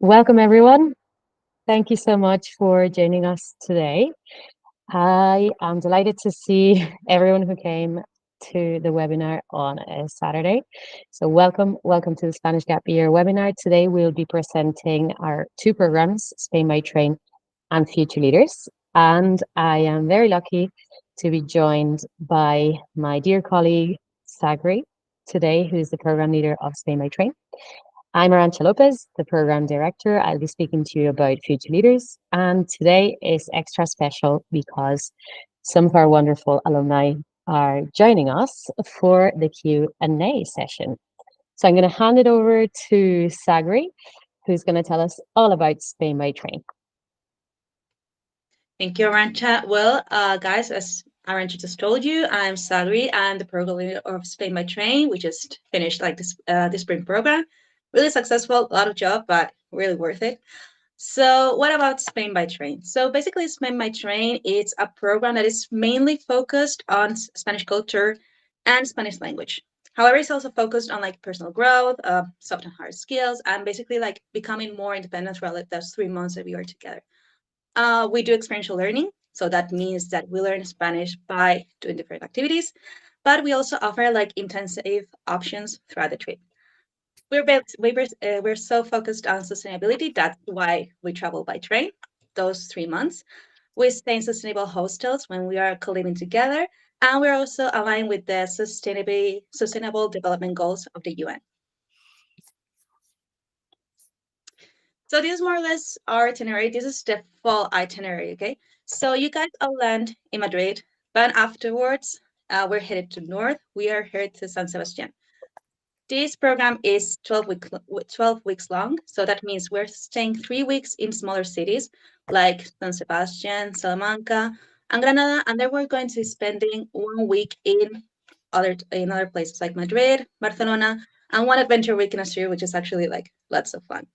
Welcome, everyone. Thank you so much for joining us today. I am delighted to see everyone who came to the webinar on a Saturday. So welcome to the Spanish Gap Year webinar. Today we'll be presenting our two programs, Spain by Train and Future Leaders. And I am very lucky to be joined by my dear colleague, Sagri, today, who's the program leader of Spain by Train. I'm Arancha Lopez, the program director. I'll be speaking to you about future leaders. And today is extra special because some of our wonderful alumni are joining us for the Q&A session. So I'm going to hand it over to Sagri, who's going to tell us all about Spain by Train. Thank you, Arancha. Well, guys, as Arancha just told you, I'm Sagri. I'm the program leader of Spain by Train. We just finished this spring program. Really successful, a lot of job, but really worth it. So what about Spain by Train? So basically, Spain by Train is a program that is mainly focused on Spanish culture and Spanish language. However, it's also focused on like personal growth, soft and hard skills, and basically like becoming more independent throughout those 3 months that we are together. We do experiential learning. So that means that we learn Spanish by doing different activities, but we also offer like intensive options throughout the trip. We're so focused on sustainability. That's why we travel by train those 3 months. We stay in sustainable hostels when we are co-living together, and we're also aligned with the sustainable development goals of the UN. So this is more or less our itinerary. This is the full itinerary, okay? So you guys all land in Madrid, but afterwards, we're headed to north. We are headed to San Sebastian. This program is 12 weeks long. So that means we're staying 3 weeks in smaller cities like San Sebastian, Salamanca, and Granada. And then we're going to be spending 1 week in other places like Madrid, Barcelona, and one adventure week in Asturias, which is actually like lots of fun.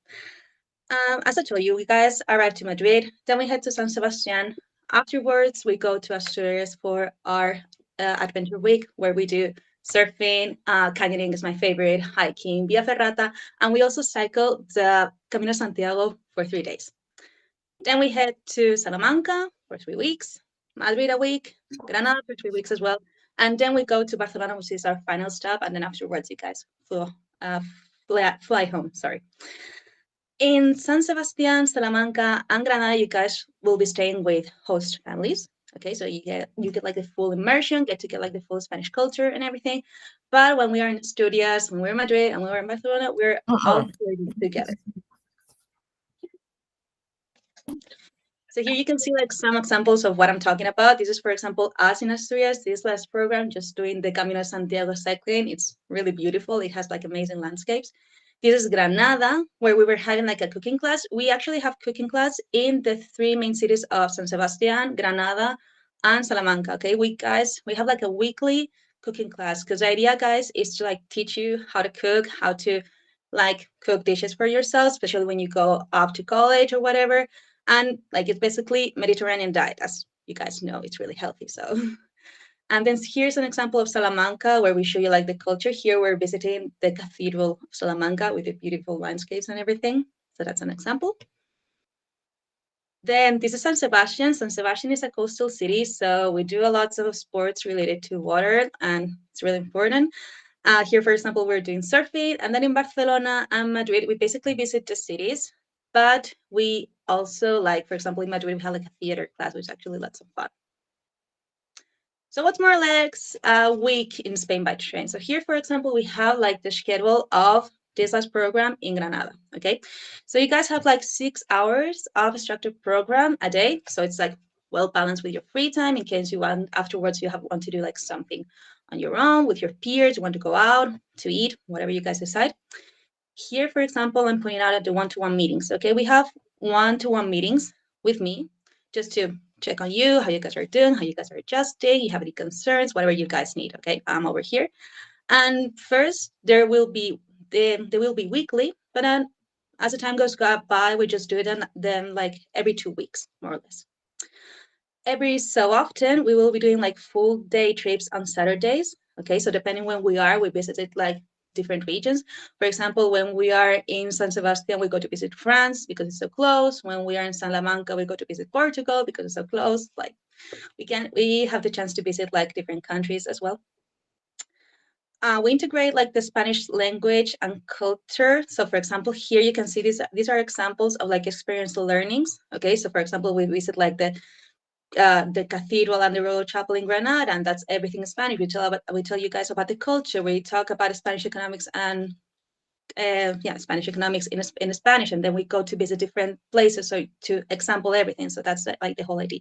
As I told you, we guys arrived to Madrid, then we head to San Sebastian. Afterwards, we go to Asturias for our adventure week, where we do surfing, canyoning is my favorite, hiking, Via Ferrata, and we also cycle the Camino Santiago for 3 days. Then we head to Salamanca for 3 weeks, Madrid a week, Granada for 3 weeks as well, and then we go to Barcelona, which is our final stop, and then afterwards, you guys fly home. Sorry. In San Sebastian, Salamanca, and Granada, you guys will be staying with host families. Okay, so you get like the full immersion, get to get like the full Spanish culture and everything. But when we are in Asturias, when we're in Madrid, and when we're in Barcelona, we're all together. So here you can see like some examples of what I'm talking about. This is, for example, us in Asturias, this last program, just doing the Camino Santiago cycling. It's really beautiful. It has like amazing landscapes. This is Granada, where we were having like a cooking class. We actually have cooking class in the three main cities of San Sebastian, Granada, and Salamanca. Okay, we have like a weekly cooking class because the idea, guys, is to like teach you how to cook, how to like cook dishes for yourself, especially when you go off to college or whatever. And like it's basically Mediterranean diet, as you guys know, it's really healthy. So, and then here's an example of Salamanca where we show you like the culture. Here we're visiting the Cathedral of Salamanca with the beautiful landscapes and everything. So that's an example. Then this is San Sebastian. San Sebastian is a coastal city, so we do a lot of sports related to water, and it's really important. Here, for example, we're doing surfing, and then in Barcelona and Madrid, we basically visit the cities, but we also, like, for example, in Madrid, we have like a theater class, which is actually lots of fun. So what's more or less a week in Spain by train? So here, for example, we have like the schedule of this last program in Granada, okay? So you guys have like 6 hours of a structured program a day. So it's like well balanced with your free time in case you want, afterwards you want to do like something on your own with your peers, you want to go out to eat, whatever you guys decide. Here, for example, I'm pointing out at the one-to-one meetings, okay? We have one-to-one meetings with me just to check on you, how you guys are doing, how you guys are adjusting, you have any concerns, whatever you guys need, okay? I'm over here. And first, they will be weekly, but then as the time goes by, we just do them like every 2 weeks, more or less. Every so often, we will be doing like full day trips on Saturdays, okay? So depending when we are, we visit it like different regions. For example, when we are in San Sebastian, we go to visit France because it's so close. When we are in Salamanca, we go to visit Portugal because it's so close. Like we have the chance to visit like different countries as well. We integrate like the Spanish language and culture. So, for example, here you can see these are examples of like experiential learnings. Okay, so for example, we visit like the cathedral and the royal chapel in Granada, and that's everything in Spanish. We tell you guys about the culture. We talk about Spanish economics and Spanish economics in Spanish, and then we go to visit different places so to example everything. So that's like the whole idea.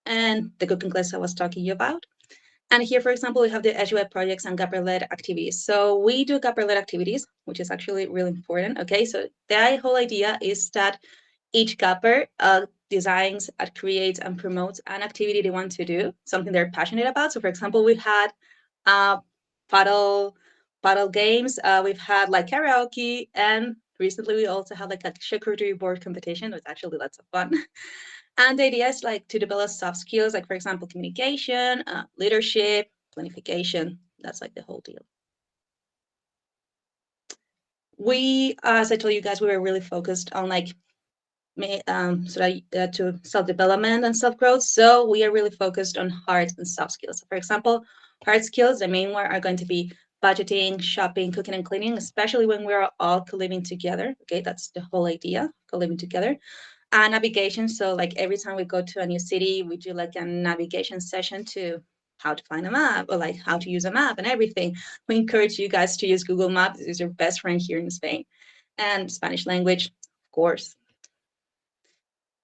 And the cooking class I was talking you about. And here, for example, we have the SUI projects and GAPR-led activities. So we do GAPR-led activities, which is actually really important. Okay, so the whole idea is that each GAPR designs, creates, and promotes an activity they want to do, something they're passionate about. So, for example, we had paddle games. We've had like karaoke, and recently we also had like a charcuterie board competition. It was actually lots of fun. And the idea is like to develop soft skills, like for example, communication, leadership, planification. That's like the whole deal. We, as I told you guys, we were really focused on like to self-development and self-growth. So we are really focused on hard and soft skills. So for example, hard skills, the main one are going to be budgeting, shopping, cooking, and cleaning, especially when we're all co-living together. Okay, that's the whole idea, co-living together. And navigation. So like every time we go to a new city, we do like a navigation session to how to find a map or like how to use a map and everything. We encourage you guys to use Google Maps. It's your best friend here in Spain. And Spanish language, of course.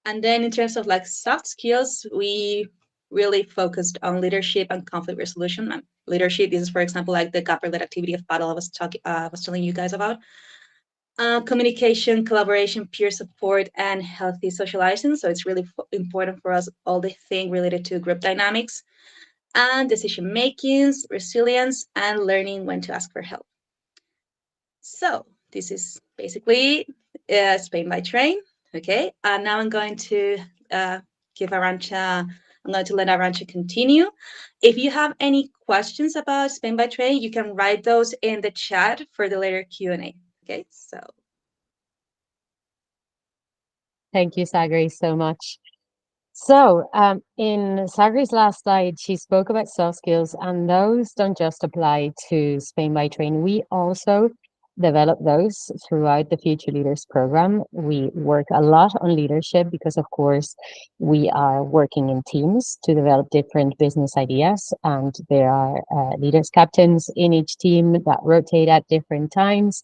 And then in terms of like soft skills, we really focused on leadership and conflict resolution. And leadership is, for example, like the GAPR-led activity of paddle I was telling you guys about. Communication, collaboration, peer support, and healthy socializing. So it's really important for us, all the things related to group dynamics and decision makings, resilience, and learning when to ask for help. So this is basically Spain by train. Okay, and now I'm going to give Arancha, I'm going to let Arancha continue. If you have any questions about Spain by train, you can write those in the chat for the later Q&A. Okay, so. Thank you, Sagri, so much. So, in Sagri's last slide, she spoke about soft skills, and those don't just apply to Spain by Train. We also develop those throughout the Future Leaders program. We work a lot on leadership because, of course, we are working in teams to develop different business ideas, and there are leaders, captains in each team that rotate at different times.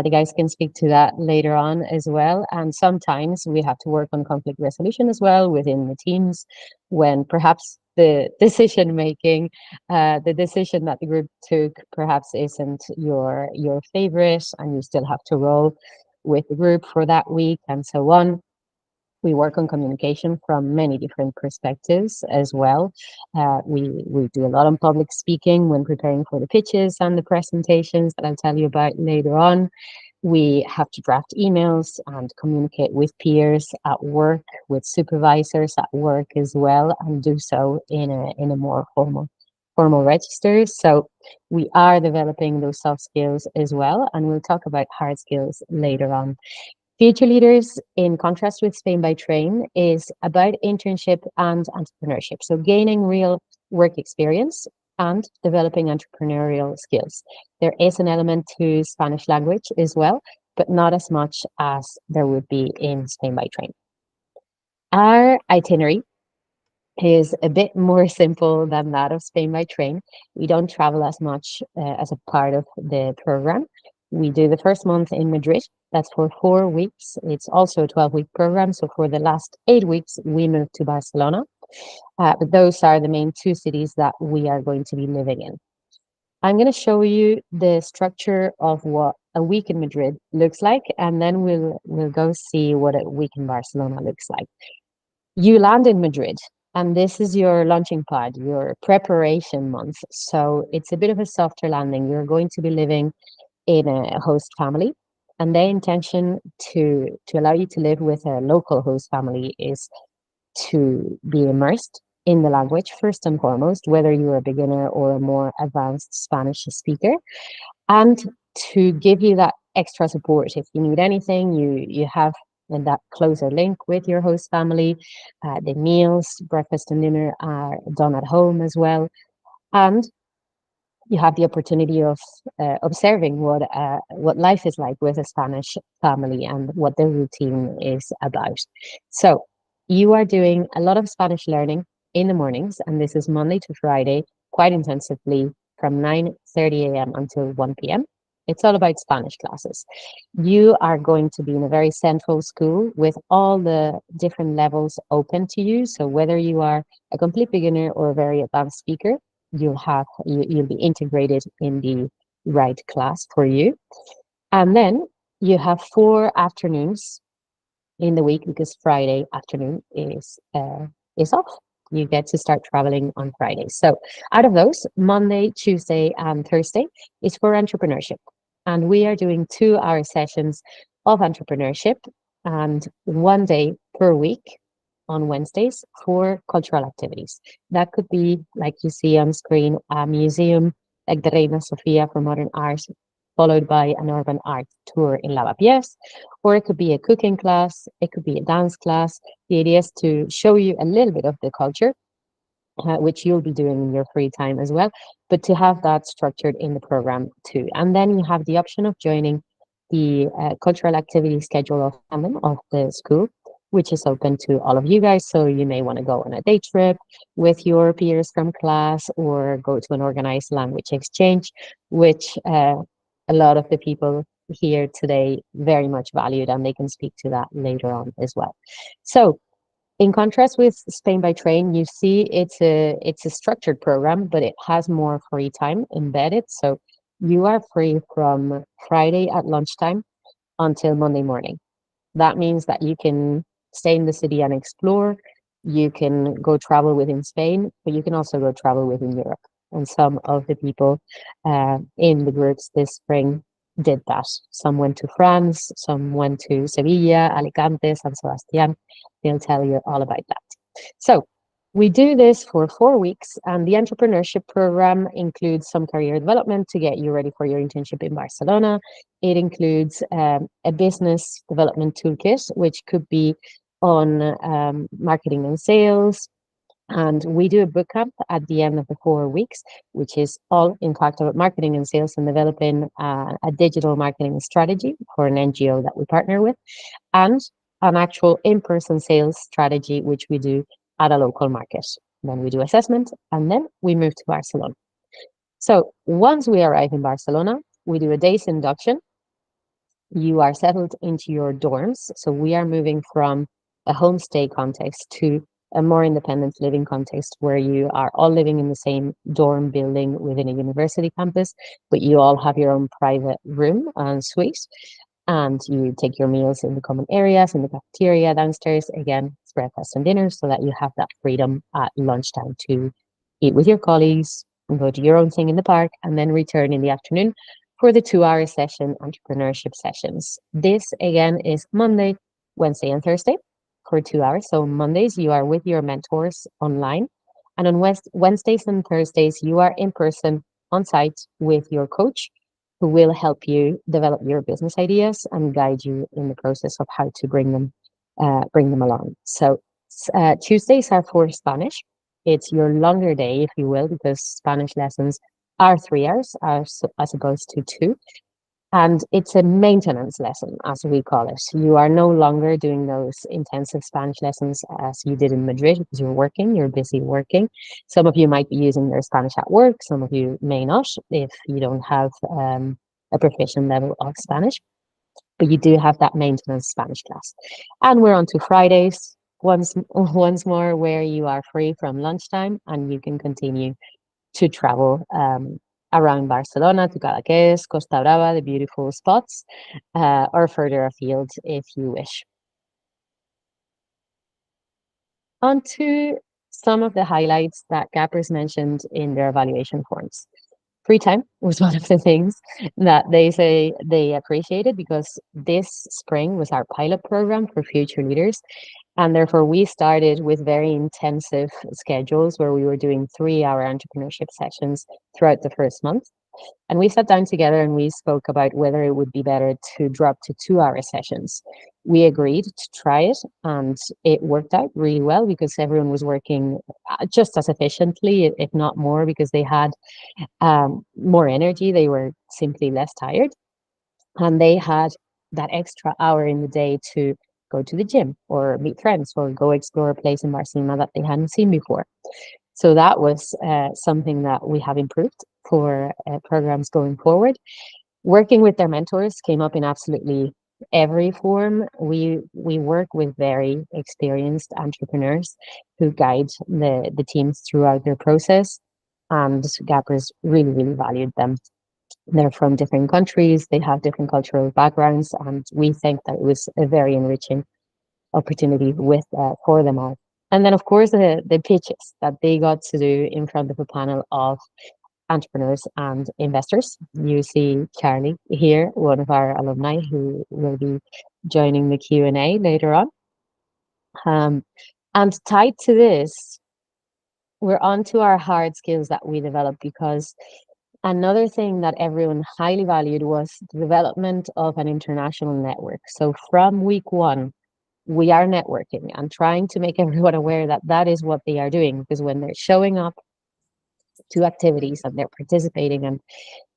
The guys can speak to that later on as well. And sometimes we have to work on conflict resolution as well within the teams when perhaps the decision making, the decision that the group took perhaps isn't your favorite, and you still have to roll with the group for that week and so on. We work on communication from many different perspectives as well. We do a lot on public speaking when preparing for the pitches and the presentations that I'll tell you about later on. We have to draft emails and communicate with peers at work, with supervisors at work as well, and do so in a more formal register. So we are developing those soft skills as well, and we'll talk about hard skills later on. Future Leaders, in contrast with Spain by Train, is about internship and entrepreneurship. So gaining real work experience and developing entrepreneurial skills. There is an element to Spanish language as well, but not as much as there would be in Spain by Train. Our itinerary is a bit more simple than that of Spain by Train. We don't travel as much as a part of the program. We do the first month in Madrid. That's for 4 weeks. It's also a 12-week program. So for the last 8 weeks, we moved to Barcelona. But those are the main 2 cities that we are going to be living in. I'm going to show you the structure of what a week in Madrid looks like, and then we'll go see what a week in Barcelona looks like. You land in Madrid, and this is your launching pad, your preparation month. So it's a bit of a softer landing. You're going to be living in a host family, and their intention to allow you to live with a local host family is to be immersed in the language first and foremost, whether you're a beginner or a more advanced Spanish speaker. And to give you that extra support, if you need anything, you have that closer link with your host family. The meals, breakfast and dinner are done at home as well. And you have the opportunity of observing what life is like with a Spanish family and what their routine is about. So you are doing a lot of Spanish learning in the mornings, and this is Monday to Friday, quite intensively from 9:30 a.m. until 1 p.m. It's all about Spanish classes. You are going to be in a very central school with all the different levels open to you. So whether you are a complete beginner or a very advanced speaker, you'll be integrated in the right class for you. And then you have 4 afternoons in the week because Friday afternoon is off. You get to start traveling on Friday. So out of those, Monday, Tuesday, and Thursday is for entrepreneurship. And we are doing 2 hour sessions of entrepreneurship and 1 day per week on Wednesdays for cultural activities. That could be, like you see on screen, a museum like the Reina Sofia for modern art, followed by an urban art tour in Lavapiés, or it could be a cooking class, it could be a dance class. The idea is to show you a little bit of the culture, which you'll be doing in your free time as well, but to have that structured in the program too. And then you have the option of joining the cultural activity schedule of Fandom of the school, which is open to all of you guys. So you may want to go on a day trip with your peers from class or go to an organized language exchange, which a lot of the people here today very much valued, and they can speak to that later on as well. So in contrast with Spain by Train, you see it's a structured program, but it has more free time embedded. So you are free from Friday at lunchtime until Monday morning. That means that you can stay in the city and explore. You can go travel within Spain, but you can also go travel within Europe. And some of the people in the groups this spring did that. Some went to France, some went to Sevilla, Alicante, San Sebastian. They'll tell you all about that. So we do this for 4 weeks, and the entrepreneurship program includes some career development to get you ready for your internship in Barcelona. It includes a business development toolkit, which could be on marketing and sales. And we do a boot camp at the end of the 4 weeks, which is all, in fact, about marketing and sales and developing a digital marketing strategy for an NGO that we partner with, and an actual in-person sales strategy, which we do at a local market. Then we do assessment, and then we move to Barcelona. So once we arrive in Barcelona, we do a day's induction. You are settled into your dorms. So we are moving from a homestay context to a more independent living context where you are all living in the same dorm building within a university campus, but you all have your own private room and suite. And you take your meals in the common areas, in the cafeteria downstairs. Again, it's breakfast and dinner so that you have that freedom at lunchtime to eat with your colleagues and go do your own thing in the park and then return in the afternoon for the 2 hour session, entrepreneurship sessions. This again is Monday, Wednesday, and Thursday for 2 hours. So Mondays, you are with your mentors online. And on Wednesdays and Thursdays, you are in person on site with your coach who will help you develop your business ideas and guide you in the process of how to bring them along. So Tuesdays are for Spanish. It's your longer day, if you will, because Spanish lessons are 3 hours as opposed to two. And it's a maintenance lesson, as we call it. You are no longer doing those intensive Spanish lessons as you did in Madrid because you're busy working. Some of you might be using their Spanish at work, some of you may not if you don't have a proficient level of Spanish, but you do have that maintenance Spanish class. And we're on to Fridays once more, where you are free from lunchtime and you can continue to travel around Barcelona to Cadaqués, Costa Brava, the beautiful spots, or further afield if you wish. On to some of the highlights that Gappers mentioned in their evaluation forms. Free time was one of the things that they say they appreciated because this spring was our pilot program for future leaders. And therefore, we started with very intensive schedules where we were doing 3 hour entrepreneurship sessions throughout the first month. And we sat down together and we spoke about whether it would be better to drop to 2 hour sessions. We agreed to try it, and it worked out really well because everyone was working just as efficiently, if not more, because they had more energy. They were simply less tired, and they had that extra hour in the day to go to the gym or meet friends or go explore a place in Barcelona that they hadn't seen before. So that was something that we have improved for programs going forward. Working with their mentors came up in absolutely every form. We work with very experienced entrepreneurs who guide the teams throughout their process, and Gappers really valued them. They're from different countries, they have different cultural backgrounds, and we think that it was a very enriching opportunity with for them all. And then, of course, the pitches that they got to do in front of a panel of entrepreneurs and investors. You see Charlie here, one of our alumni, who will be joining the Q&A later on. And tied to this, we're on to our hard skills that we developed, because another thing that everyone highly valued was the development of an international network. So from week one, we are networking and trying to make everyone aware that that is what they are doing, because when they're showing up to activities and they're participating, and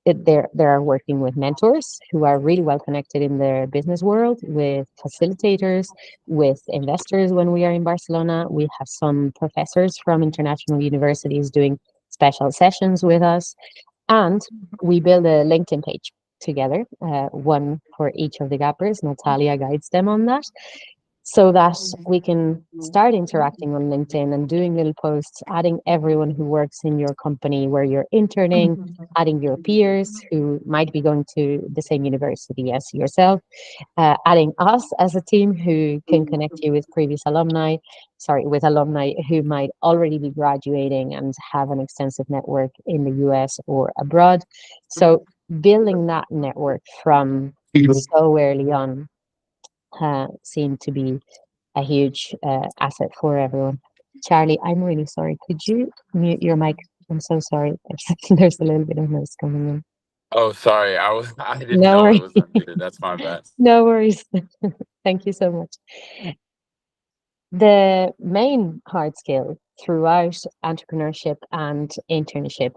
they're working with mentors who are really well connected in the business world, with facilitators, with investors. When we are in Barcelona, we have some professors from international universities doing special sessions with us, and we build a LinkedIn page together, one for each of the gappers. Natalia guides them on that, so that we can start interacting on LinkedIn and doing little posts, adding everyone who works in your company where you're interning, adding your peers who might be going to the same university as yourself, adding us as a team who can connect you with previous alumni, with alumni who might already be graduating and have an extensive network in the US or abroad. So building that network from so early on seemed to be a huge asset for everyone. Charlie, I'm really sorry. Could you mute your mic? I'm so sorry. There's a little bit of noise coming in. Oh, sorry. I didn't No know it worries. was unmuted. That's my bad. No worries. Thank you so much. The main hard skill throughout entrepreneurship and internship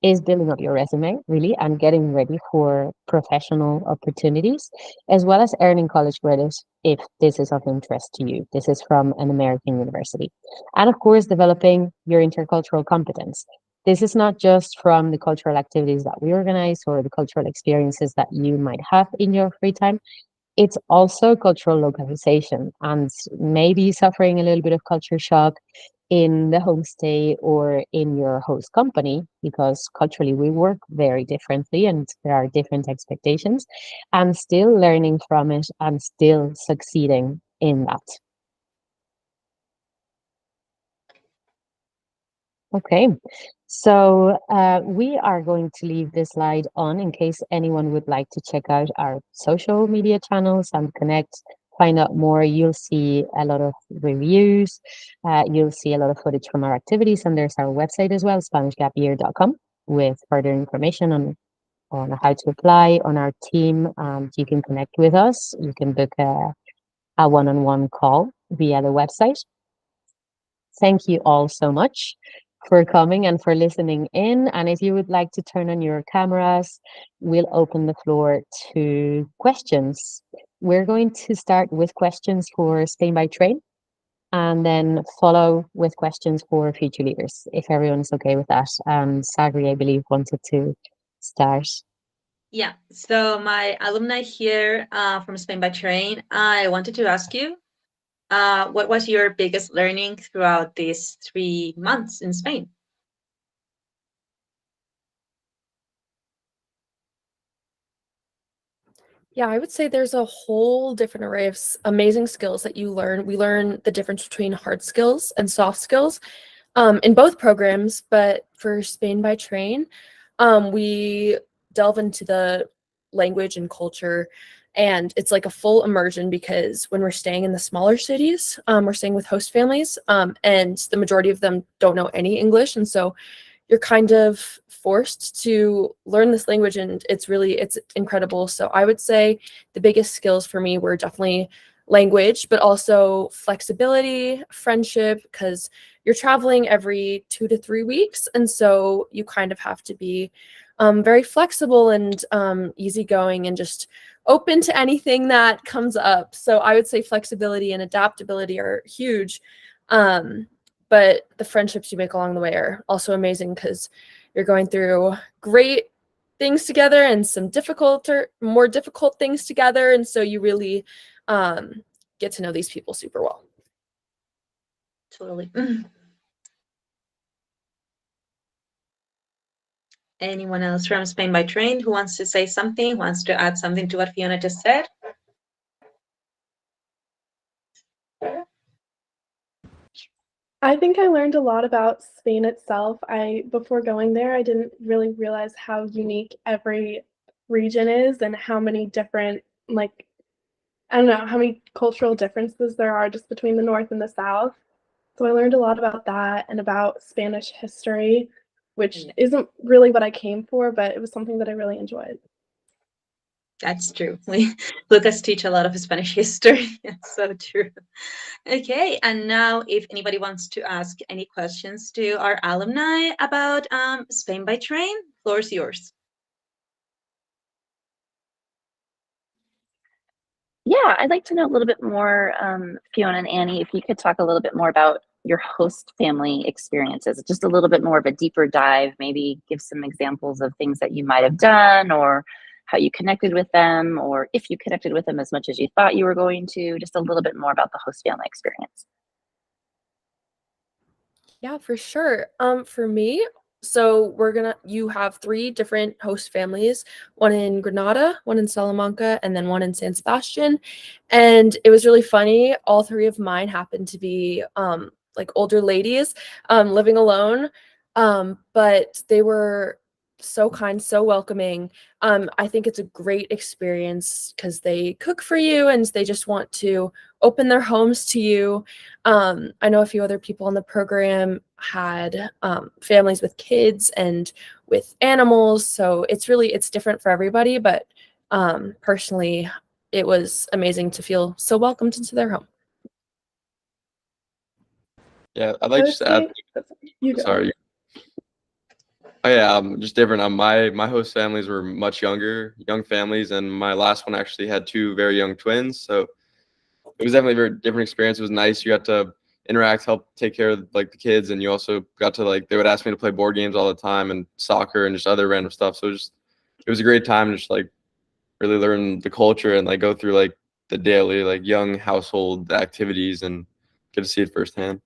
is building up your resume, really, and getting ready for professional opportunities, as well as earning college credit if this is of interest to you. This is from an American university. And of course, developing your intercultural competence. This is not just from the cultural activities that we organize or the cultural experiences that you might have in your free time. It's also cultural localization and maybe suffering a little bit of culture shock in the homestay or in your host company, because culturally we work very differently and there are different expectations, and still learning from it and still succeeding in that. Okay, so we are going to leave this slide on in case anyone would like to check out our social media channels and connect, find out more. You'll see a lot of reviews, you'll see a lot of footage from our activities, and there's our website as well, SpanishGapYear.com, with further information on how to apply on our team. And you can connect with us. You can book a one-on-one call via the website. Thank you all so much for coming and for listening in. And if you would like to turn on your cameras, we'll open the floor to questions. We're going to start with questions for Spain by Train, and then follow with questions for future leaders, if everyone's okay with that. Sagri, I believe, wanted to start. Yeah, so my alumni here from Spain by Train, I wanted to ask you, what was your biggest learning throughout these 3 months in Spain? Yeah, I would say there's a whole different array of amazing skills that you learn. We learn the difference between hard skills and soft skills in both programs, but for Spain by Train, we delve into the language and culture, and it's like a full immersion, because when we're staying in the smaller cities, we're staying with host families, and the majority of them don't know any English, and so you're kind of forced to learn this language, and it's incredible. So I would say the biggest skills for me were definitely language, but also flexibility, friendship, because you're traveling every 2 to 3 weeks, and so you kind of have to be very flexible and easygoing and just open to anything that comes up. So I would say flexibility and adaptability are huge. But the friendships you make along the way are also amazing because you're going through great things together and some difficult or more difficult things together. And so you really get to know these people super well. Totally. Anyone else from Spain by Train who wants to say something, who wants to add something to what Fiona just said? I think I learned a lot about Spain itself. Before going there, I didn't really realize how unique every region is and how many different, like, I don't know, how many cultural differences there are just between the North and the South. So I learned a lot about that and about Spanish history, which isn't really what I came for, but it was something that I really enjoyed. That's true. Lucas teach a lot of Spanish history. It's so true. Okay, and now if anybody wants to ask any questions to our alumni about Spain by Train, floor is yours. Yeah, I'd like to know a little bit more, Fiona and Annie, if you could talk a little bit more about your host family experiences, just a little bit more of a deeper dive, maybe give some examples of things that you might have done or how you connected with them, or if you connected with them as much as you thought you were going to, just a little bit more about the host family experience. Yeah, for sure. For me, so you have 3 different host families, one in Granada, one in Salamanca, and then one in San Sebastian. And it was really funny. All 3 of mine happened to be like older ladies living alone. But they were so kind, so welcoming. I think it's a great experience because they cook for you and they just want to open their homes to you. I know a few other people on the program had families with kids and with animals, so it's different for everybody, but personally it was amazing to feel so welcomed into their home. Yeah, I'd like just to add. You go. Sorry. Oh yeah, just different. My host families were much young families, and my last one actually had 2 very young twins. So it was definitely a very different experience. It was nice. You got to interact, help take care of like the kids, and you also got to they would ask me to play board games all the time and soccer and just other random stuff. So it was a great time to just really learn the culture and go through the daily young household activities and get to see it firsthand.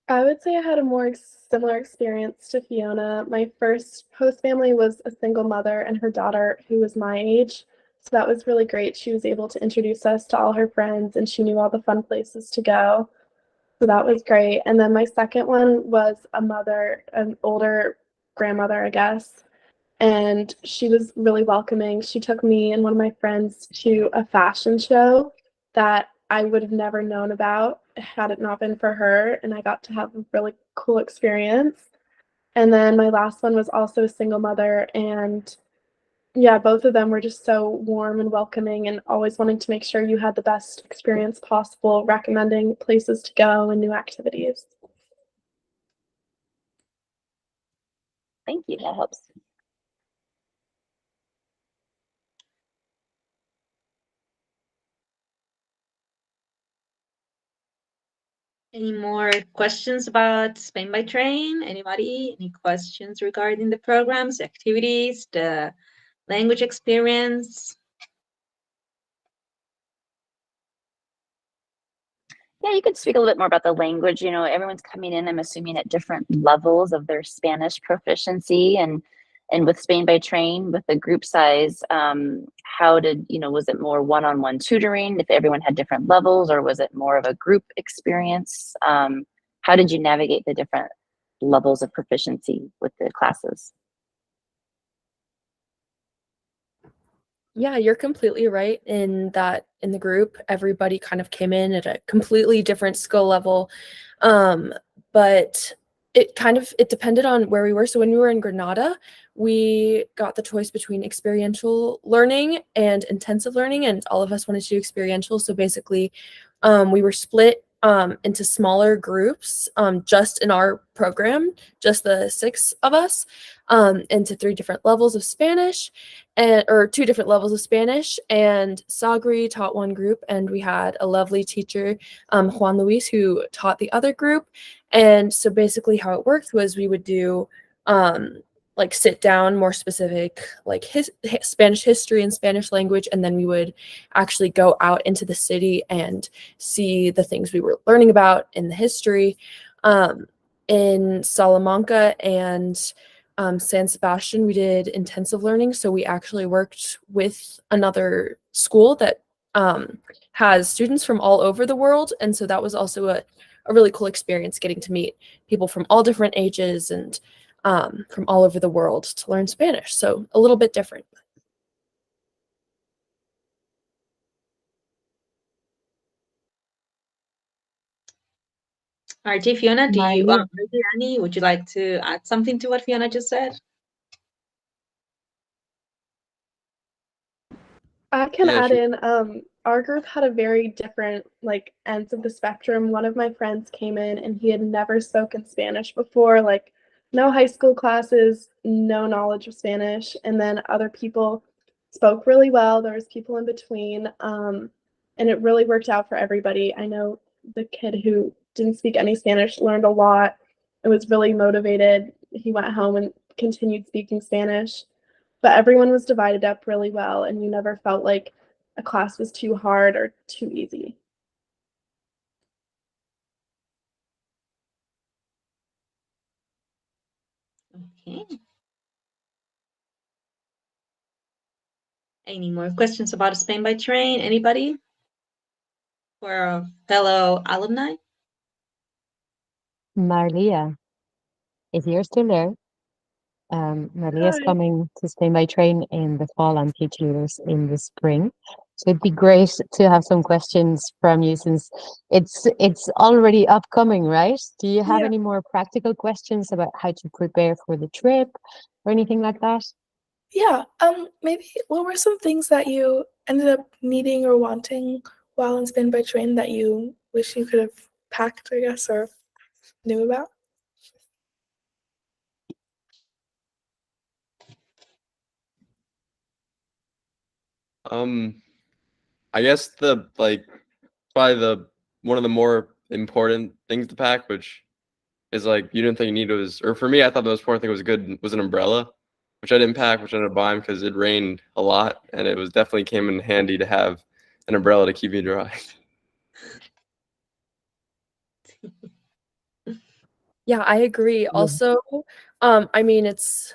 I would say I had a more similar experience to Fiona. My first host family was a single mother and her daughter who was my age. So that was really great. She was able to introduce us to all her friends and she knew all the fun places to go. So that was great. And then my second one was a mother, an older grandmother, I guess. And she was really welcoming. She took me and one of my friends to a fashion show that I would have never known about had it not been for her. And I got to have a really cool experience. And then my last one was also a single mother. And yeah, both of them were just so warm and welcoming and always wanting to make sure you had the best experience possible, recommending places to go and new activities. Thank you, that helps. Any more questions about Spain by Train? Anybody? Any questions regarding the programs, activities, the language experience? Yeah, you could speak a little bit more about the language. Everyone's coming in, I'm assuming, at different levels of their Spanish proficiency. And with Spain by Train, with the group size, was it more one-on-one tutoring if everyone had different levels, or was it more of a group experience? How did you navigate the different levels of proficiency with the classes? Yeah, you're completely right in that in the group, everybody kind of came in at a completely different skill level. But it depended on where we were. So when we were in Granada, we got the choice between experiential learning and intensive learning, and all of us wanted to do experiential. So basically, we were split into smaller groups, just in our program, just the 6 of us, into 3 different levels of Spanish, or 2 different levels of Spanish. And Sagri taught one group, and we had a lovely teacher, Juan Luis, who taught the other group. And so basically how it worked was we would do like sit down, more specific, like Spanish history and Spanish language, and then we would actually go out into the city and see the things we were learning about in the history. In Salamanca and San Sebastian, we did intensive learning. So we actually worked with another school that has students from all over the world. And so that was also a really cool experience, getting to meet people from all different ages and from all over the world to learn Spanish. So a little bit different. All right, Fiona, Maria. would you like to add something to what Fiona just said? I can Yeah, add sure. in, our group had a very different like ends of the spectrum. One of my friends came in and he had never spoken Spanish before, like no high school classes, no knowledge of Spanish. And then other people spoke really well. There was people in between. And it really worked out for everybody. I know the kid who didn't speak any Spanish learned a lot and was really motivated. He went home and continued speaking Spanish, but everyone was divided up really well, and you never felt like a class was too hard or too easy. Okay. Any more questions about Spain by train? Anybody? For our fellow alumni? Maria, if you're still there, Maria is Hi. coming to Spain by train in the fall and teach leaders in the spring. So it'd be great to have some questions from you since it's already upcoming, right? Do you have Yeah. any more practical questions about how to prepare for the trip or anything like that? Yeah, maybe what were some things that you ended up needing or wanting while in Spin by Train that you wish you could have packed, I guess, or knew about? I guess the like probably the one of the more important things to pack, which is like you didn't think you needed was, or for me, I thought the most important thing was an umbrella, which I didn't pack, which I ended up buying because it rained a lot, and it was definitely came in handy to have an umbrella to keep me dry. Yeah, I agree. Yeah. Also, I mean, it's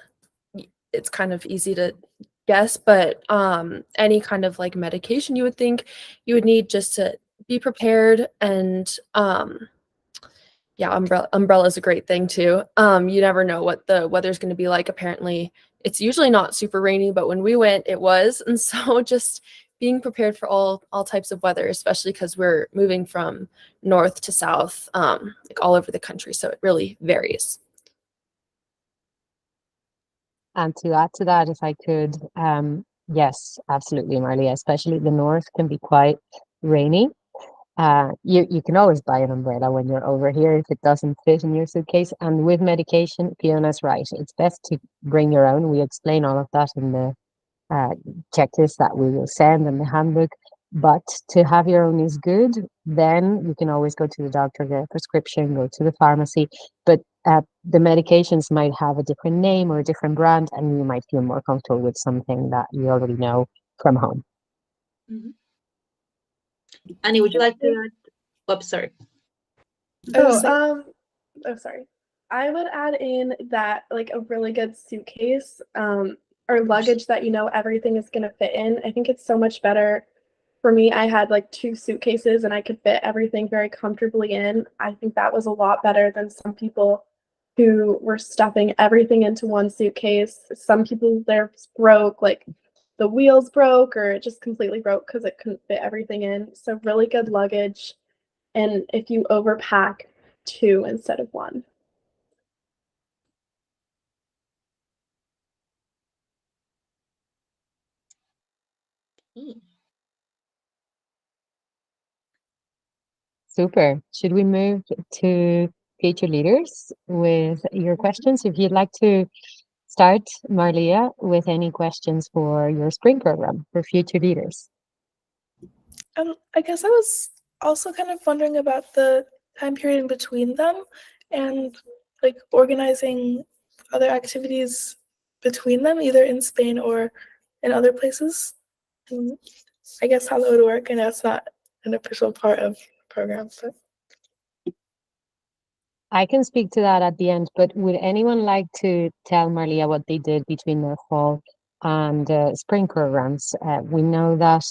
kind of easy to guess, but any kind of like medication you would think you would need just to be prepared. And yeah, umbrella is a great thing too. You never know what the weather's going to be like. Apparently, it's usually not super rainy, but when we went, it was. And so just being prepared for all types of weather, especially because we're moving from north to south, like all over the country, so it really varies. And to add to that, if I could, yes, absolutely, Marlia, especially the north can be quite rainy. You can always buy an umbrella when you're over here if it doesn't fit in your suitcase. And with medication, Fiona's right. It's best to bring your own. We explain all of that in the checklist that we will send and the handbook. But to have your own is good. Then you can always go to the doctor, get a prescription, go to the pharmacy. But the medications might have a different name or a different brand, and you might feel more comfortable with something that you already know from home. Mhm. Annie, would you like to add? Oops, sorry. I was Oh, saying, sorry. I would add in that like a really good suitcase, or luggage that you know everything is gonna fit in. I think it's so much better. For me, I had like 2 suitcases and I could fit everything very comfortably in. I think that was a lot better than some people who were stuffing everything into one suitcase. Some people theirs broke, like the wheels broke or it just completely broke because it couldn't fit everything in. So really good luggage. And if you overpack 2 instead of 1. Super. Should we move to future leaders with your questions? If you'd like to start, Marlia, with any questions for your spring program for future leaders. I guess I was also kind of wondering about the time period in between them and like organizing other activities between them, either in Spain or in other places. And I guess how that would work. I know it's not an official part of the program, but I can speak to that at the end, but would anyone like to tell Marlia what they did between their fall and spring programs? We know that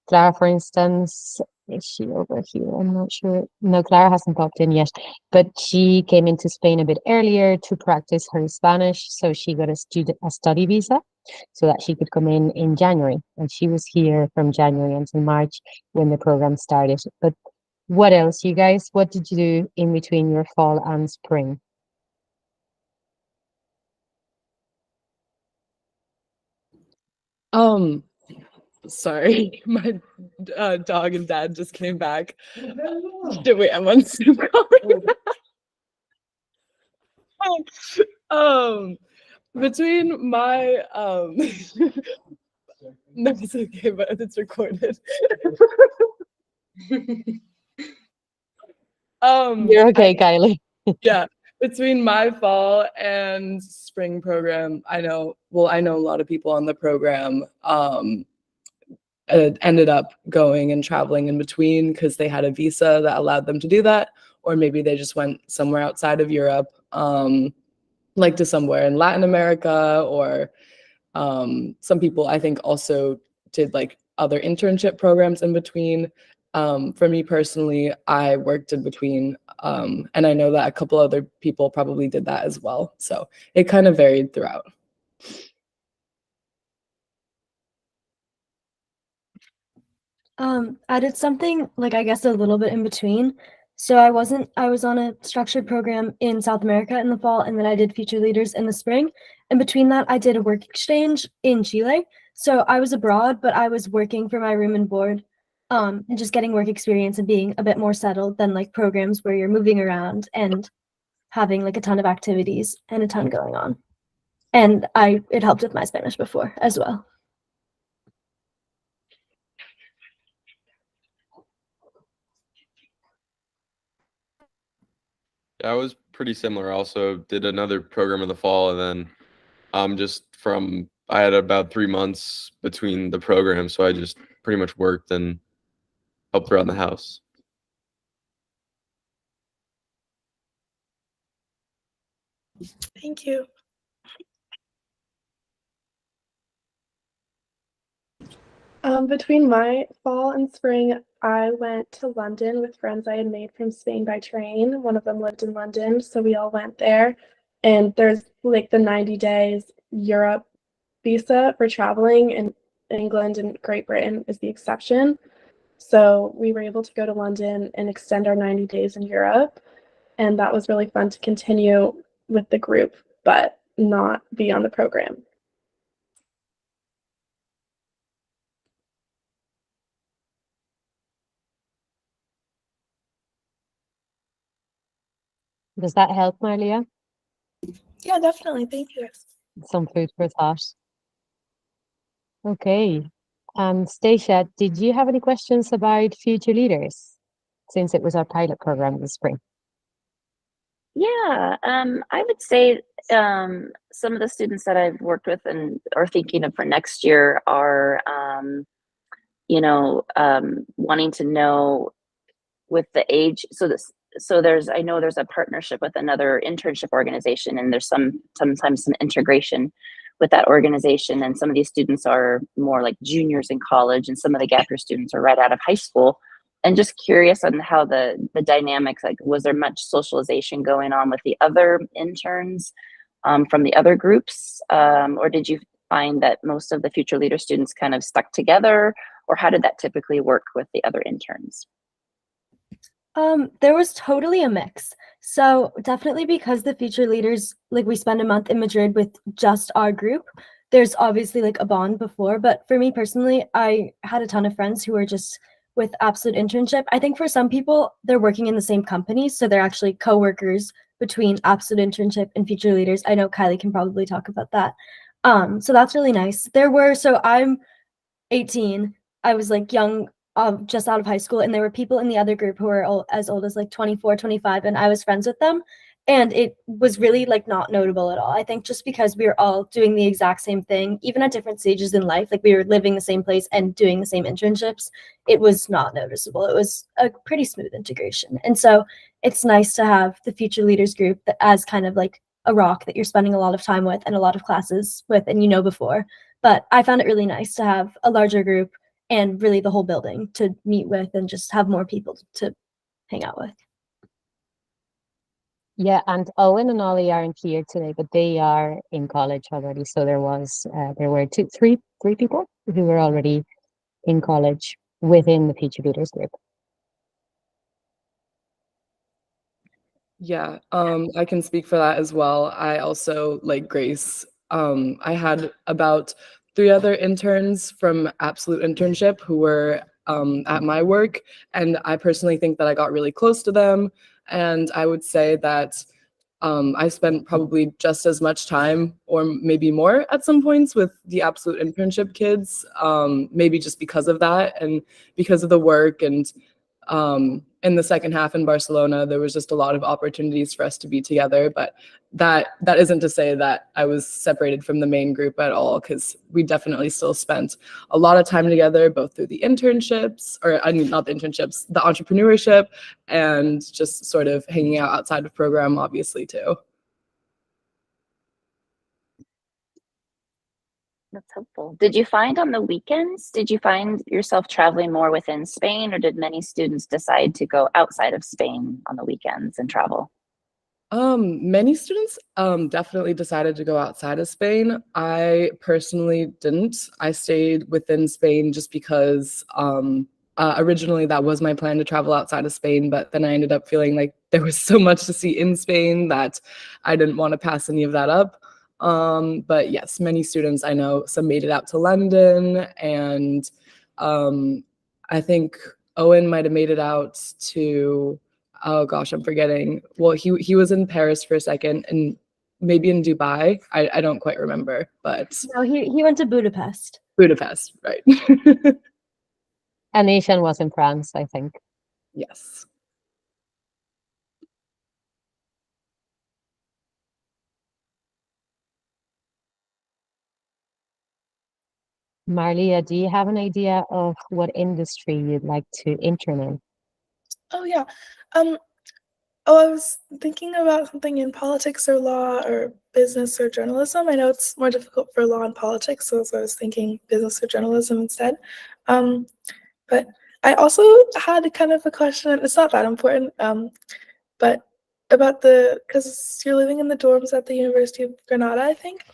Clara, for instance, is she over here? I'm not sure. No, Clara hasn't popped in yet, but she came into Spain a bit earlier to practice her Spanish, so she got a study visa so that she could come in January, and she was here from January until March when the program started. But what else, you guys? What did you do in between your fall and spring? Sorry, my dog and dad just came back. Wait, I'm on Zoom calling. Between my no, it's okay, but it's recorded. You're okay, Kylie. Yeah, between my fall and spring program, I know a lot of people on the program ended up going and traveling in between because they had a visa that allowed them to do that, or maybe they just went somewhere outside of Europe, like to somewhere in Latin America, or some people I think also did like other internship programs in between. For me personally, I worked in between, and I know that a couple other people probably did that as well. So it kind of varied throughout. I did something like I guess a little bit in between. So I was on a structured program in South America in the fall, and then I did Future Leaders in the spring. And between that, I did a work exchange in Chile. So I was abroad, but I was working for my room and board, and just getting work experience and being a bit more settled than like programs where you're moving around and having like a ton of activities and a ton going on. And it helped with my Spanish before as well. Yeah, I was pretty similar. I also did another program in the fall, and then I had about 3 months between the programs, so I just pretty much worked and helped around the house. thank you. Between my fall and spring, I went to London with friends I had made from Spain by train. One of them lived in London, so we all went there. And there's like the 90 days Europe visa for traveling, and England and Great Britain is the exception. So we were able to go to London and extend our 90 days in Europe. And that was really fun to continue with the group, but not be on the program. Does that help, Marlia? Yeah, definitely. Thank you. Some food for thought. Okay. Stacia, did you have any questions about future leaders since it was our pilot program this spring? Yeah, I would say some of the students that I've worked with and are thinking of for next year are, wanting to know with the age. I know there's a partnership with another internship organization, and there's sometimes some integration with that organization. And some of these students are more like juniors in college, and some of the gap year students are right out of high school. And just curious on how the dynamics, like, was there much socialization going on with the other interns from the other groups, or did you find that most of the future leader students kind of stuck together, or how did that typically work with the other interns? There was totally a mix. So definitely because the future leaders, like we spend a month in Madrid with just our group, there's obviously like a bond before. But for me personally, I had a ton of friends who were just with Absolute Internship. I think for some people, they're working in the same company. So they're actually co-workers between Absolute Internship and future leaders. I know Kylie can probably talk about that. So that's really nice. So I'm 18. I was like young, just out of high school, and there were people in the other group who were as old as like 24, 25, and I was friends with them. And it was really like not notable at all. I think just because we were all doing the exact same thing, even at different stages in life, like we were living the same place and doing the same internships, it was not noticeable. It was a pretty smooth integration. And so it's nice to have the future leaders group that as kind of like a rock that you're spending a lot of time with and a lot of classes with and you know before. But I found it really nice to have a larger group and really the whole building to meet with and just have more people to hang out with. Yeah, and Owen and Ollie aren't here today, but they are in college already. So there were three people who were already in college within the Future Leaders group. Yeah, I can speak for that as well. I also, like Grace, I had about 3 other interns from Absolute Internship who were at my work, and I personally think that I got really close to them. And I would say that I spent probably just as much time or maybe more at some points with the Absolute Internship kids, maybe just because of that and because of the work. And in the second half in Barcelona, there was just a lot of opportunities for us to be together. But that isn't to say that I was separated from the main group at all, because we definitely still spent a lot of time together, both through the internships, or I mean, not the internships, the entrepreneurship, and just sort of hanging out outside of program, obviously, too. That's helpful. Did you find on the weekends, did you find yourself traveling more within Spain, or did many students decide to go outside of Spain on the weekends and travel? Many students definitely decided to go outside of Spain. I personally didn't. I stayed within Spain just because originally that was my plan to travel outside of Spain, but then I ended up feeling like there was so much to see in Spain that I didn't want to pass any of that up. But yes, many students I know, some made it out to London, and I think Owen might have made it out to, oh gosh, I'm forgetting. Well, he was in Paris for a second and maybe in Dubai. I don't quite remember, but No, he went to Budapest. Budapest, right? And Asian was in France, I think. Yes. Marlia, do you have an idea of what industry you'd like to intern in? Oh yeah. Oh, I was thinking about something in politics or law or business or journalism. I know it's more difficult for law and politics, so I was thinking business or journalism instead. But I also had kind of a question. It's not that important, but about because you're living in the dorms at the University of Granada, I think.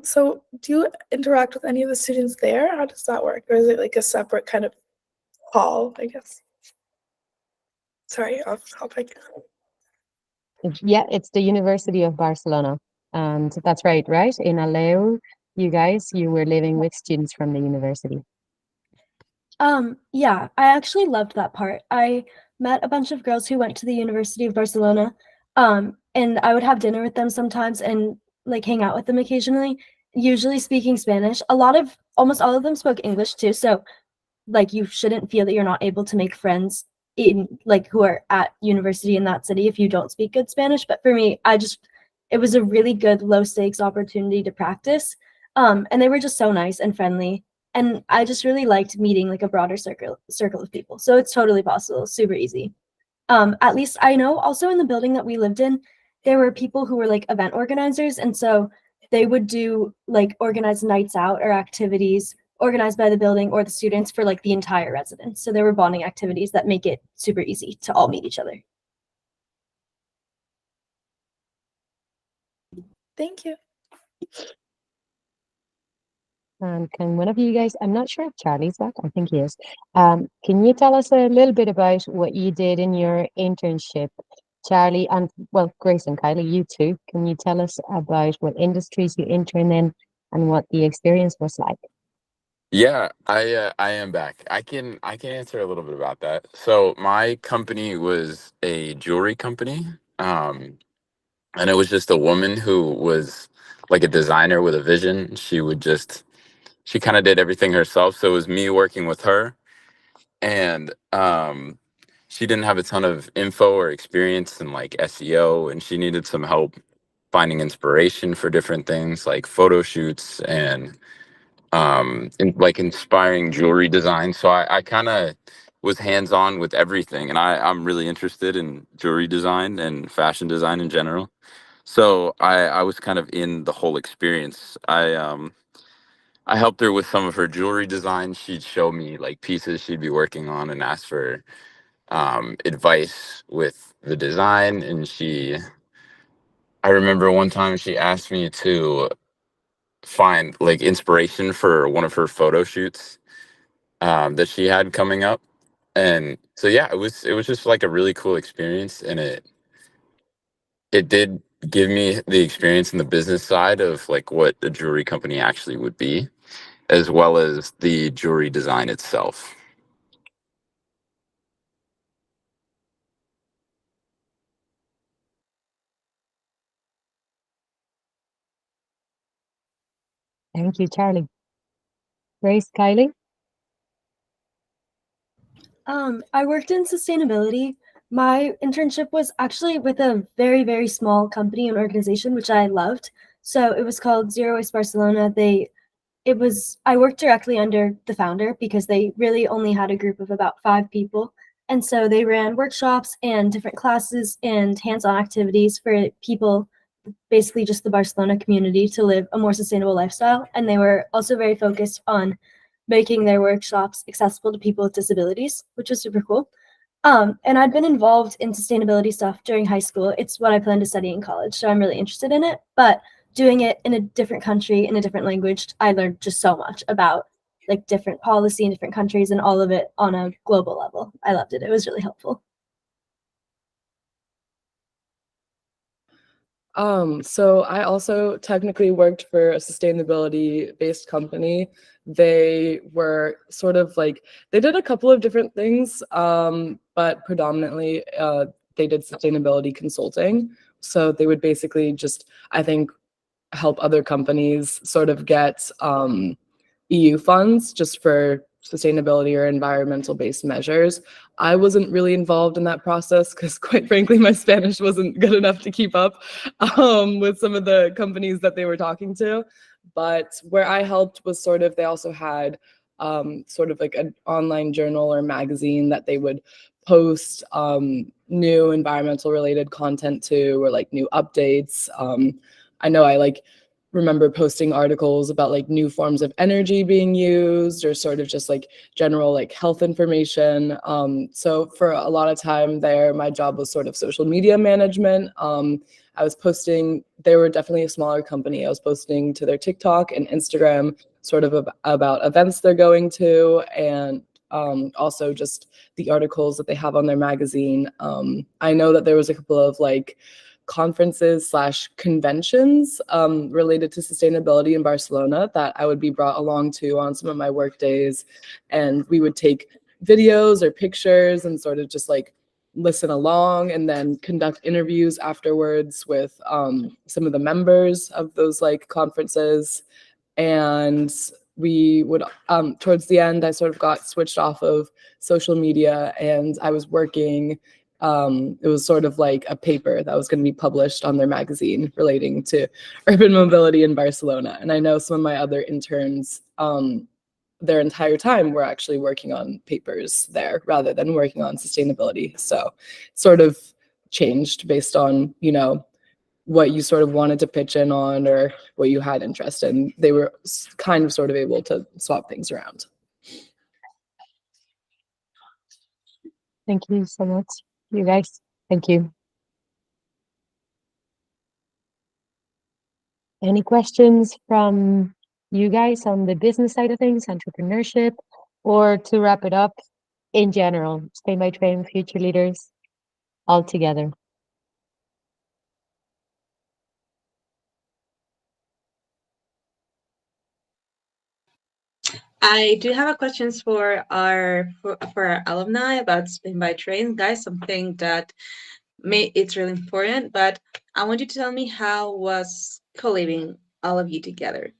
So do you interact with any of the students there? How does that work? Or is it like a separate kind of hall, I guess? Sorry, I'll pick. Yeah, it's the University of Barcelona. And that's right? In Aleu, you were living with students from the university. Yeah, I actually loved that part. I met a bunch of girls who went to the University of Barcelona, and I would have dinner with them sometimes and like hang out with them occasionally, usually speaking Spanish. Almost all of them spoke English too, so like you shouldn't feel that you're not able to make friends in like who are at university in that city if you don't speak good Spanish. But for me, it was a really good low stakes opportunity to practice. And they were just so nice and friendly. And I just really liked meeting like a broader circle of people. So it's totally possible, super easy. At least I know also in the building that we lived in, there were people who were like event organizers. And so they would do like organized nights out or activities organized by the building or the students for like the entire residence. So there were bonding activities that make it super easy to all meet each other. Thank you. And can one of you guys, I'm not sure if Charlie's back, I think he is. Can you tell us a little bit about what you did in your internship, Charlie, and well, Grace and Kylie, you too. Can you tell us about what industries you interned in and what the experience was like? Yeah, I am back. I can answer a little bit about that. So my company was a jewelry company, and it was just a woman who was like a designer with a vision. She kind of did everything herself. So it was me working with her, and she didn't have a ton of info or experience in like SEO, and she needed some help finding inspiration for different things like photo shoots and like inspiring jewelry design. So I kind of was hands on with everything, and I'm really interested in jewelry design and fashion design in general. So I was kind of in the whole experience. I helped her with some of her jewelry design. She'd show me like pieces she'd be working on and ask for advice with the design. And I remember one time she asked me to find like inspiration for one of her photo shoots that she had coming up. And so yeah, it was just like a really cool experience, and it did give me the experience in the business side of like what a jewelry company actually would be, as well as the jewelry design itself. Thank you, Charlie. Grace, Kylie? I worked in sustainability. My internship was actually with a very, very small company and organization, which I loved. So it was called Zero Waste Barcelona. I worked directly under the founder because they really only had a group of about 5 people. And so they ran workshops and different classes and hands-on activities for people, basically just the Barcelona community, to live a more sustainable lifestyle. And they were also very focused on making their workshops accessible to people with disabilities, which was super cool. And I'd been involved in sustainability stuff during high school. It's what I plan to study in college, so I'm really interested in it. But doing it in a different country, in a different language, I learned just so much about like different policy in different countries and all of it on a global level. I loved it. It was really helpful. So I also technically worked for a sustainability-based company. They were sort of like, they did a couple of different things, but predominantly they did sustainability consulting. So they would basically just, I think, help other companies sort of get EU funds just for sustainability or environmental based measures. I wasn't really involved in that process because, quite frankly, my Spanish wasn't good enough to keep up with some of the companies that they were talking to. But where I helped was sort of, they also had sort of like an online journal or magazine that they would post new environmental related content to, or like new updates. I know I like remember posting articles about like new forms of energy being used, or sort of just like general like health information. So for a lot of time there, my job was sort of social media management. I was posting, they were definitely a smaller company. I was posting to their TikTok and Instagram sort of about events they're going to, and also just the articles that they have on their magazine. I know that there was a couple of like conferences / conventions related to sustainability in Barcelona that I would be brought along to on some of my work days. And we would take videos or pictures and sort of just like listen along, and then conduct interviews afterwards with some of the members of those like conferences. And we would towards the end, I sort of got switched off of social media, and I was working, it was sort of like a paper that was going to be published on their magazine relating to urban mobility in Barcelona. And I know some of my other interns, their entire time were actually working on papers there rather than working on sustainability. So sort of changed based on, you know, what you sort of wanted to pitch in on or what you had interest in. They were kind of sort of able to swap things around. Thank you so much, you guys. Thank you. Any questions from you guys on the business side of things, entrepreneurship, or to wrap it up, in general, Spain by Train, future leaders, all together? I do have a questions for our alumni about Spain by Train, guys. Something that it's really important, but I want you to tell me how was co-living all of you together.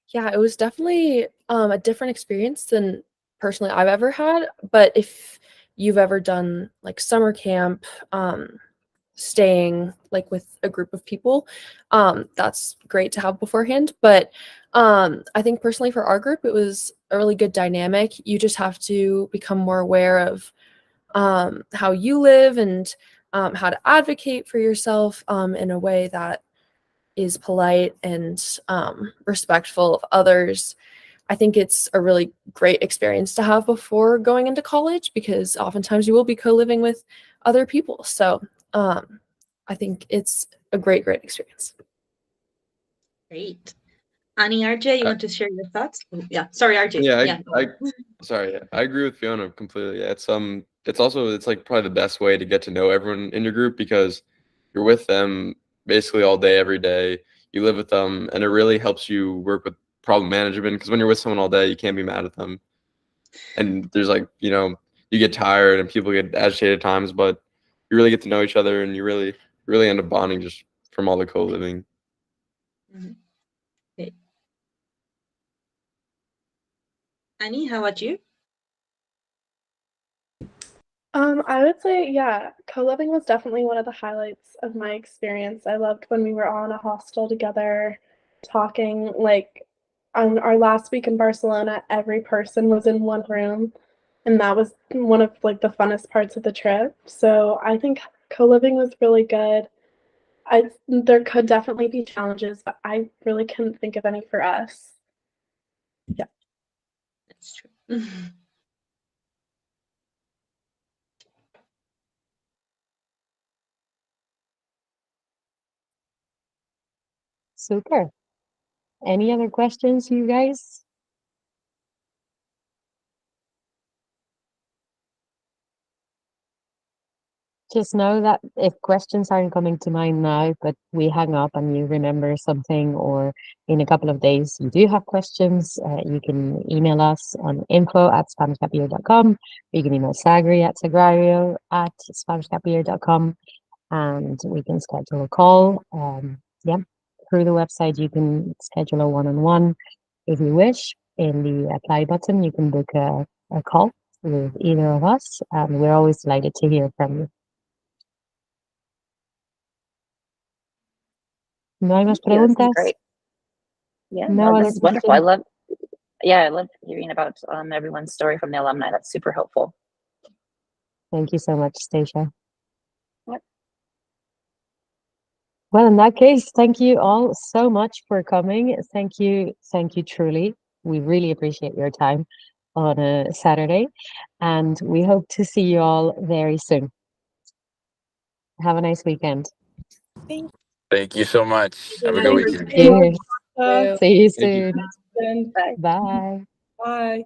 Yeah, it was definitely a different experience than personally I've ever had. But if you've ever done like summer camp, staying like with a group of people, that's great to have beforehand. But I think personally for our group, it was a really good dynamic. You just have to become more aware of how you live and how to advocate for yourself in a way that is polite and respectful of others. I think it's a really great experience to have before going into college because oftentimes you will be co-living with other people. So I think it's a great experience. Great. Annie, RJ, you want to share your thoughts? Yeah, sorry, RJ. Yeah, sorry, I agree with Fiona completely. Yeah, it's also it's like probably the best way to get to know everyone in your group because you're with them basically all day, every day. You live with them, and it really helps you work with problem management because when you're with someone all day, you can't be mad at them. And there's like, you get tired and people get agitated at times, but you really get to know each other and you really end up bonding just from all the co-living. Okay. Annie, how about you? I would say, yeah, co-living was definitely one of the highlights of my experience. I loved when we were all in a hostel together, talking. Like on our last week in Barcelona, every person was in one room, and that was one of like the funnest parts of the trip. So I think co-living was really good. There could definitely be challenges, but I really couldn't think of any for us. Yeah. That's true. Super. Any other questions, you guys? Just know that if questions aren't coming to mind now, but we hang up and you remember something, or in a couple of days you do have questions, you can email us on info@spanishgapyear.com. You can email sagrario@spanishgapyear.com, and we can schedule a call. Yeah, through the website you can schedule a one-on-one if you wish. In the apply button, you can book a call with either of us, and we're always delighted to hear from you. No hay más Thank you. This is preguntas. great. Yeah, No no, other this is wonderful. I questions? love hearing about everyone's story from the alumni. That's super helpful. Thank you so much, Stacia. Yep. Well, in that case, thank you all so much for coming. Thank you truly. We really appreciate your time on a Saturday, and we hope to see you all very soon. Have a nice weekend. Thank you so much. Have a good weekend. Cheers. Uh, See you Thank you. soon. Bye. Bye.